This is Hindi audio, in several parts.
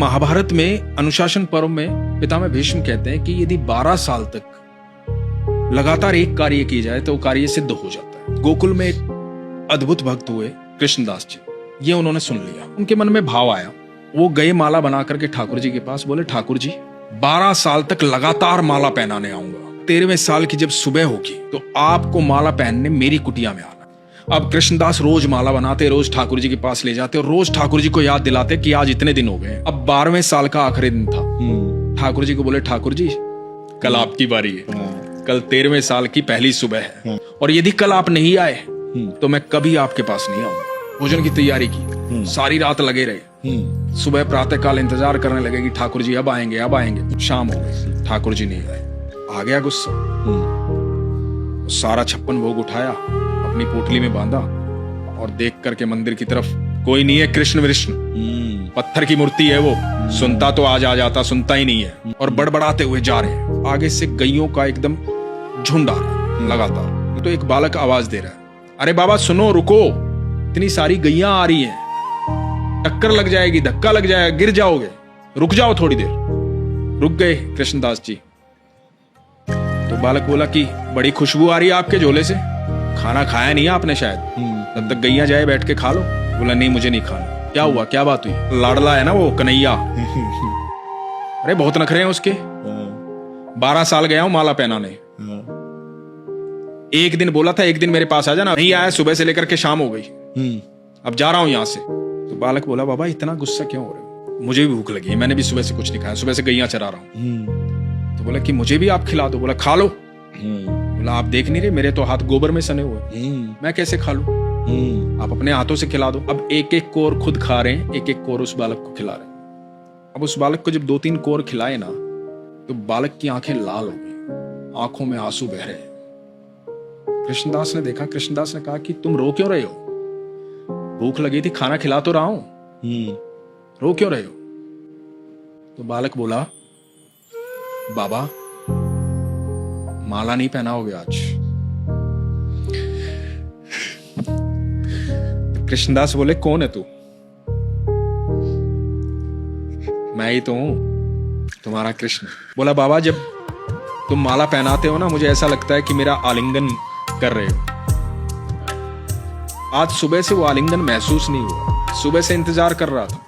महाभारत में अनुशासन पर्व में पितामह भीष्म कहते हैं कि यदि 12 साल तक लगातार एक कार्य किया जाए तो कार्य सिद्ध हो जाता है। गोकुल में एक अद्भुत भक्त हुए कृष्णदास जी, ये उन्होंने सुन लिया, उनके मन में भाव आया, वो गए माला बना करके ठाकुर जी के पास, बोले ठाकुर जी 12 साल तक लगातार माला पहनाने आऊंगा, 13वें साल की जब सुबह होगी तो आपको माला पहनने मेरी कुटिया में आना। अब कृष्णदास रोज माला बनाते, रोज ठाकुर जी के पास ले जाते और रोज ठाकुर जी को याद दिलाते कि आज इतने दिन हो गए। अब 12वें साल का आखिरी दिन था। ठाकुर जी को बोले ठाकुर जी कल आपकी बारी है, कल 13वें साल की पहली सुबह है और यदि कल आप नहीं आए तो मैं कभी आपके पास नहीं आऊंगा। भोजन की तैयारी की, सारी रात लगे रहे। सुबह प्रातः काल इंतजार करने लगे कि ठाकुर जी अब आएंगे अब आएंगे। शाम हो गई, ठाकुर जी नहीं आए। आ गया गुस्सा, सारा 56 भोग उठाया, अपनी पोटली में बांधा और देख करके मंदिर की तरफ, कोई नहीं है कृष्ण विष्णु, पत्थर की मूर्ति है वो, सुनता तो आज आ जाता, सुनता ही नहीं है। और बड़बड़ाते हुए जा रहे हैं। आगे से गैयों का एकदम झुंड आ रहा है लगातार। तो एक बालक आवाज दे रहा है, अरे बाबा सुनो, रुको, इतनी सारी गैयां आ रही हैं, टक्कर लग जाएगी, धक्का लग जाएगा, गिर जाओगे, रुक जाओ थोड़ी देर। रुक गए कृष्णदास जी। तो बालक बोला कि बड़ी खुशबू आ रही है आपके झोले से, खाना खाया नहीं आपने शायद, तब तक गैया जाए बैठ के खा लो। बोला नहीं मुझे नहीं खाना। क्या हुआ, क्या बात हुई? लाडला है ना वो कन्हैया, अरे बहुत नखरे हैं उसके। 12 साल गया हूं माला पहनाने, एक दिन बोला था एक दिन मेरे पास आ जाना, नहीं आया, सुबह से लेकर के शाम हो गई, अब जा रहा हूं यहां से। तो बालक बोला बाबा इतना गुस्सा क्यों हो रहे हो? मुझे भी भूख लगी, मैंने भी सुबह से कुछ नहीं खाया, सुबह से गैया चरा रहा हूं। तो बोला कि मुझे भी आप खिला दो। बोला खा लो। बोला आप देख नहीं रहे मेरे तो हाथ गोबर में सने हुए, मैं कैसे खा लूं? आप अपने हाथों से खिला दो। अब एक एक कोर खुद खा रहे हैं, एक एक कोर उस बालक को खिला रहे हैं। अब उस बालक को जब 2-3 कोर खिलाए ना तो बालक की आंखें लाल हो गई, आंखों में आंसू बह रहे हैं। कृष्णदास ने देखा, कृष्णदास ने कहा कि तुम रो क्यों रहे हो? भूख लगी थी, खाना खिला तो रहा हूं, रो क्यों रहे हो? तो बालक बोला बाबा माला नहीं पहनाओगे आज। तो कृष्णदास बोले कौन है तू? मैं ही तो हूं, तुम्हारा कृष्ण। बोला बाबा जब तुम माला पहनाते हो ना मुझे ऐसा लगता है कि मेरा आलिंगन कर रहे हो। आज सुबह से वो आलिंगन महसूस नहीं हुआ, सुबह से इंतजार कर रहा था।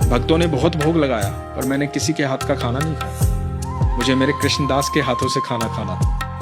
भक्तों ने बहुत भोग लगाया पर मैंने किसी के हाथ का खाना नहीं खाया, मुझे मेरे कृष्णदास के हाथों से खाना खाना था।